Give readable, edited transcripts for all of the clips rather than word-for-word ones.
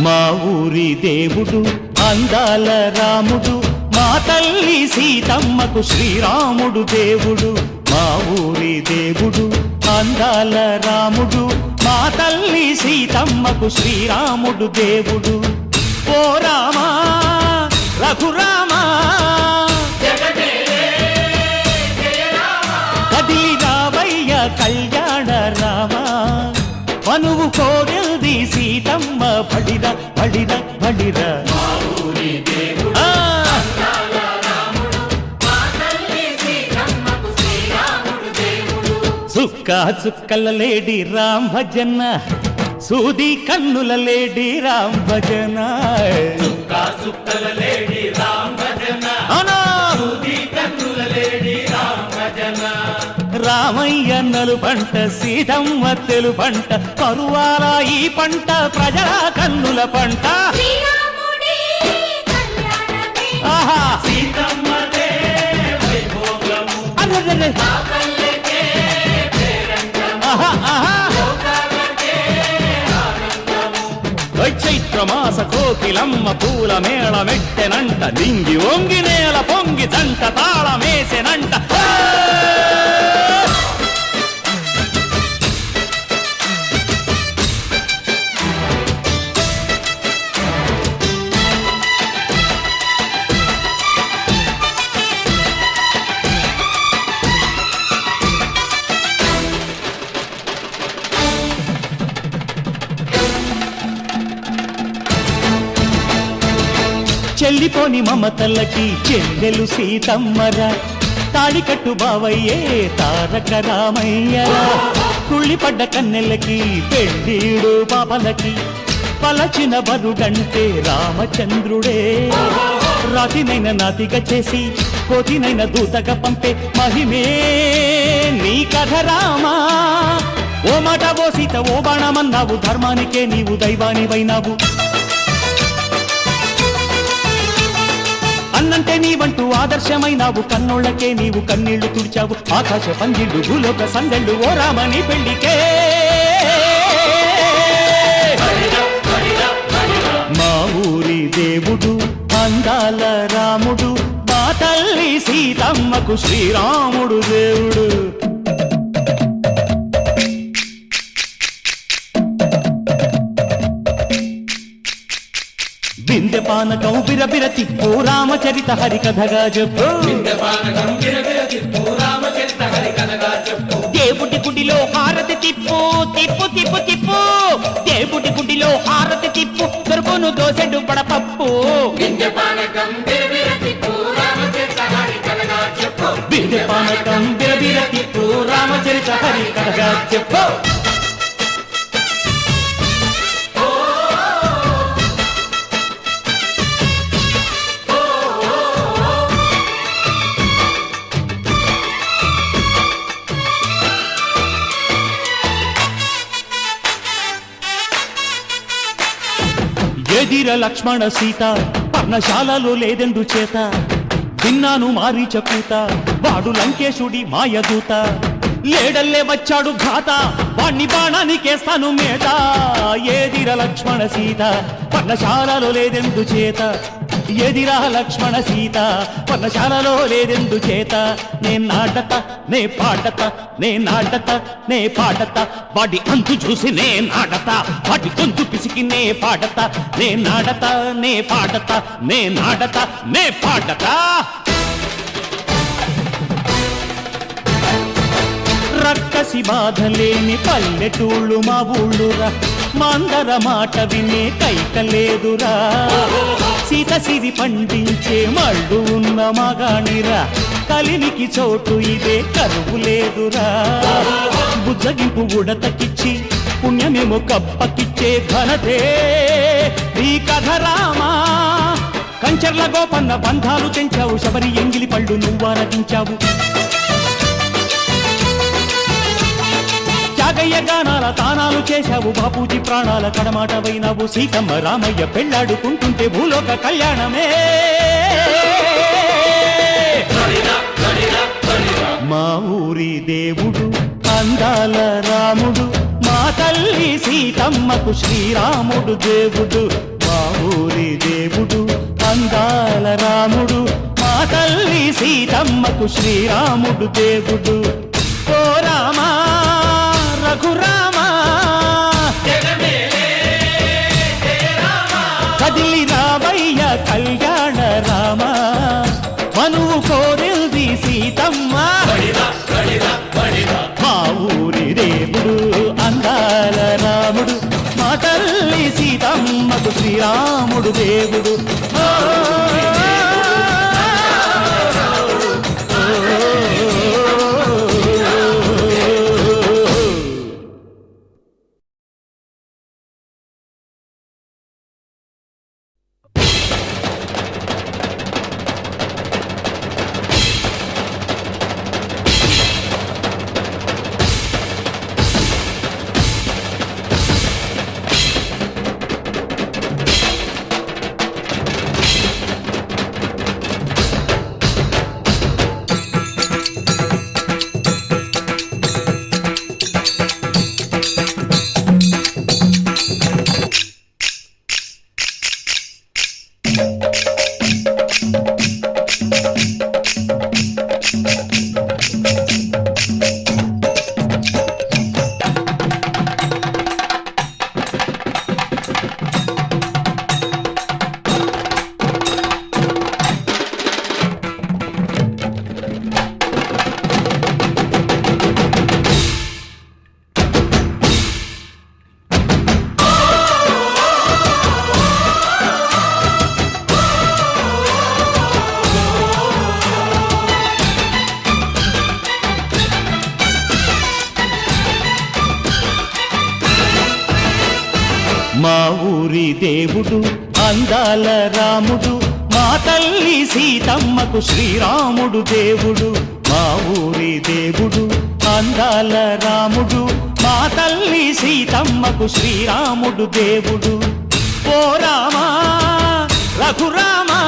మా ఊరి దేవుడు అందాల రాముడు, మా తల్లి సీతమ్మకు శ్రీరాముడు దేవుడు. మా ఊరి దేవుడు అందాల రాముడు, మా తల్లి సీతమ్మకు శ్రీరాముడు దేవుడు. ఓ రామా రఘురామా కదిలి రావయ్య కళ్యాణ రామా, మనువు కోరింది సీతమ్మ బడిర బడిర బడిర. చుక్క చుక్కల లేడి రామ్ భజన, సూది కన్నుల లేడి రామ్ భజన. రామయ్య నలుపంట సీతమ్మ తెలుపంట, కరువాల ఈ పంట ప్రజల కన్నుల పంట. ఆహా చైత్రమాస కోకిలమ్మ పూల మేళ మెట్టెనంట, నింగి వంగి నేల పొంగి జంట తాళమేసెనంట. చెల్లిపోని మమతల్లకి చెల్లెలు సీతమ్మరా, తాళికట్టు బావయ్యే తారక రామయ్యరా. కుళ్ళిపడ్డ కన్నెలకి పెళ్ళీడు పాపలకి, పలచిన బరుడంటే రామచంద్రుడే. రాతినైన నాతిగా చేసి కోతినైన దూతగా పంపే మహిమే నీ కథ రామా. ఓ మాట ఓ సీత ఓ బాణమన్నావు, ధర్మానికే నీవు దైవానివైనావు. అన్నంటే నీవంటూ ఆదర్శమైనావు, కన్నోళ్ళకే నీవు కన్నీళ్లు తుడిచావు. ఆకాశ పందిళ్ళు భూలోక సందళ్ళు ఓ రామని పెళ్లికే. మా ఊరి దేవుడు అందాల రాముడు, మా తల్లి సీతమ్మకు శ్రీరాముడు దేవుడు. బిందె పానకం బిరబిర తిప్పు రామచరిత హరికథగా చెప్పు. దేవుడి గుడిలో హారతి తిప్పు తిప్పు తిప్పు తిప్పు, దేవుడి గుడిలో హారతి తిప్పు, దొరుకును దోసెడు పడపప్పు. బిందె పానకం బిరబిర తిప్పు రామచరిత హరికథగా చెప్పు. ఎదిర లక్ష్మణ సీత పర్ణశాలలో లేదెందు చేత, విన్నాను మారీచ కూత వాడు లంకేశుడి మాయదూత. లేడల్లే వచ్చాడు ఘాత వాణ్ణి బాణానికేస్తాను మేత. ఎదిర లక్ష్మణ సీత పర్ణశాలలో లేదెందు చేత, ఎదిరా లక్ష్మణ సీత పర్ణశాలలో లేదెందు చేత. నే నాటత నే పాటత నే నాటత నే పాటత, వాడి అంతు చూసి నే నాటత, వాడి గొంతు పిసికి నే పాటత. నే నాటత నే పాటత నే నాటత నే పాటత. రక్కసి బాధలేని పల్లెటూళ్ళు మా ఊళ్ళురా, మందర మాట వినే కైకలేదురా సీత సిరి పండించే మళ్ళు ఉన్న మగాణిరా కలినికి చోటు ఇదే కరువు లేదురా బుజ్జగింపు ఉడతకిచ్చి పుణ్యమేమో కప్పకిచ్చే ఘనతే నీ కథ రామా కంచర్ల గోపన్న బంధాలు తెంచావు శబరి ఎంగిలి పళ్ళు నువ్వారగించావు త్యాగయ్య గానాల తానాలు చేశావు బాపూజీ ప్రాణాల కడమాట వైనావు సీతమ్మ రామయ్య పెళ్ళాడుకుంటుంటే భూలోక కళ్యాణమే మా ఊరి దేవుడు అందాల రాముడు మా తల్లి సీతమ్మకు శ్రీరాముడు దేవుడు మా ఊరి దేవుడు అందాల రాముడు మా తల్లి సీతమ్మకు శ్రీరాముడు దేవుడు ఓ రామా రఘురామా కదిలి రామయ్య కళ్యాణ రామ మనువు కోరిల్ది సీతమ్మ మా ఊరి దేవుడు అందాల రాముడు మా తల్లి సీతమ్మకు శ్రీరాముడు దేవుడు మా ఊరి దేవుడు అందాల రాముడు మా తల్లి సీతమ్మకు శ్రీరాముడు దేవుడు మా ఊరి దేవుడు అందాల రాముడు మా తల్లి సీతమ్మకు శ్రీరాముడు దేవుడు ఓ రామా రఘురామా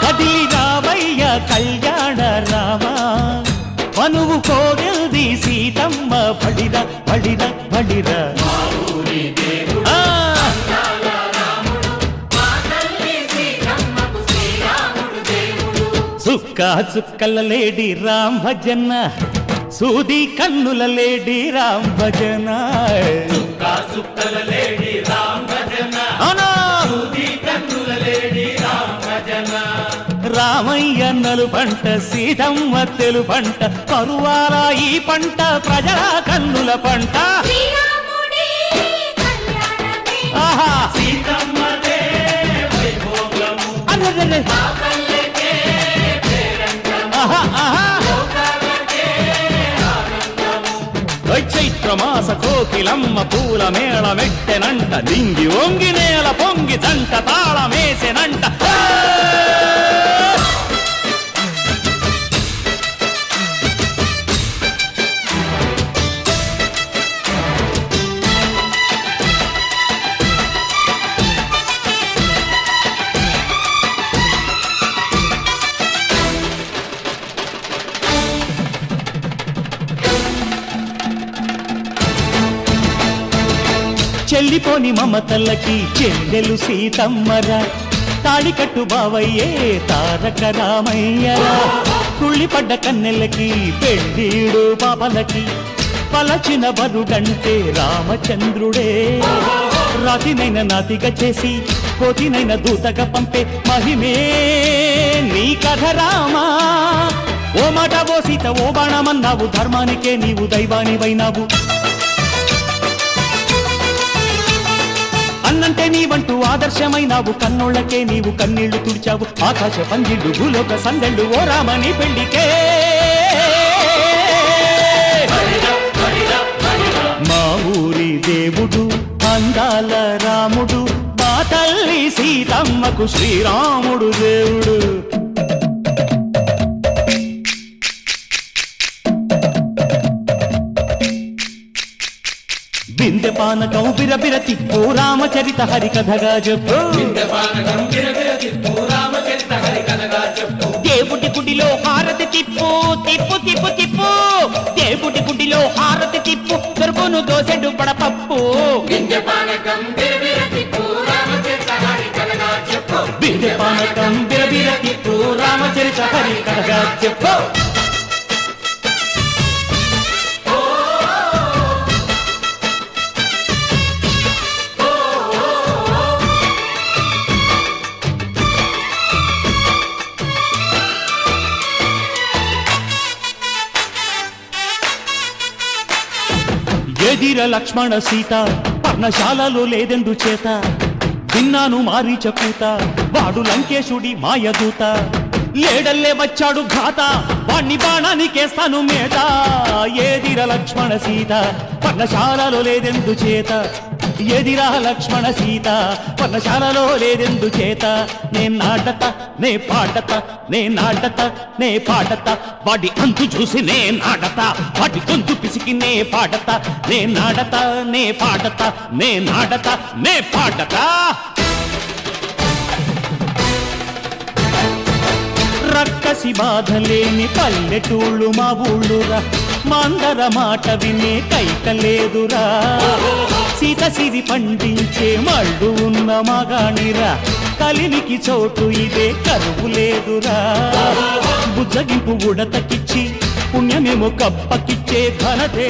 కదిలి రామయ్య కళ్యాణ రామా మనువు కోరిల్ది సీతమ్మ బడిర బడిర బడిర సుక్క చుక్కల లేడి రామ్ భజన సూది కన్నుల లేడి రామ్ భజన చుక్కల లేడి రామ్ భజన సూది కన్నుల లేడి రామ్ భజన రామయ్య నలు పంట సీతమ్మ తెలు పంట కరువాల ఈ పంట ప్రజల కన్నుల పంట ఆహా సీతమ్మదే వైభోగము ఆహా ఆహా చైత్రమాస కోకిలమ్మ పూల మేళ మెట్టెనంట దింగి ఒంగి నేల పొంగి జంట తాళమేసెనంట చెల్లిపోని మమతల్లకి చెల్లెలు సీతమ్మరా తాళికట్టు బావయ్యే తారక రామయ్యరా కుళ్ళిపడ్డ కన్నెలకి పెళ్ళీడు పాపలకి పలచిన వరుడంటే రామచంద్రుడే రాతినైన నాతిగా చేసి కోతినైన దూతగా పంపే మహిమే నీ కథ రామా ఓ మాట ఓ సీత ఓ బాణమన్నావు, ధర్మానికే నీవు దైవానివైనావు. అన్నంటే నీవంటూ ఆదర్శమైనావు, కన్నోళ్ళకే నీవు కన్నీళ్లు తుడిచావు. ఆకాశ పందిళ్ళు భూలోక సందళ్ళు ఓ రామని పెళ్లికే. మా ఊరి దేవుడు అందాల రాముడు, మా తల్లి సీతమ్మకు శ్రీరాముడు దేవుడు. బిందె పానకం బిరబిర తిప్పు రామచరిత హరికథగా చెప్పు. దేవుడి గుడిలో హారతి తిప్పు తిప్పు తిప్పు తిప్పు, దేవుడి గుడిలో హారతి తిప్పు, దొరుకును దోసెడు పడపప్పు. బిందె పానకం బిరబిర తిప్పు రామచరిత హరికథగా చెప్పు. ఎదిర లక్ష్మణ సీత పర్ణశాలలో లేదెందు చేత, విన్నాను మారీచ కూత వాడు లంకేశుడి మాయదూత. లేడల్లే వచ్చాడు ఘాత వాణ్ణి బాణానికేస్తాను మేత. ఎదిర లక్ష్మణ సీత పర్ణశాలలో లేదెందు చేత, ఎదిరా లక్ష్మణ సీత పర్ణశాలలో లేదెందు చేత. నే నాటత నే పాటత నే నాటత నే పాటత, వాడి అంతు చూసి నే నాటత, వాడి గొంతు పిసికి నే పాటత. నే నాటత నే పాటత నే నాటత నే పాటత. రక్కసి బాధలేని పల్లెటూళ్ళు మా ఊళ్ళురా, మందర మాట వినే కైకలేదురా. సీత సిరి పండించే మళ్ళు ఉన్న మగాణిరా, కలిమికి చోటు ఇదే కరువు లేదురా. బుజ్జగింపు ఉడతకిచ్చి పుణ్యమేమో కప్పకిచ్చే ఘనతే.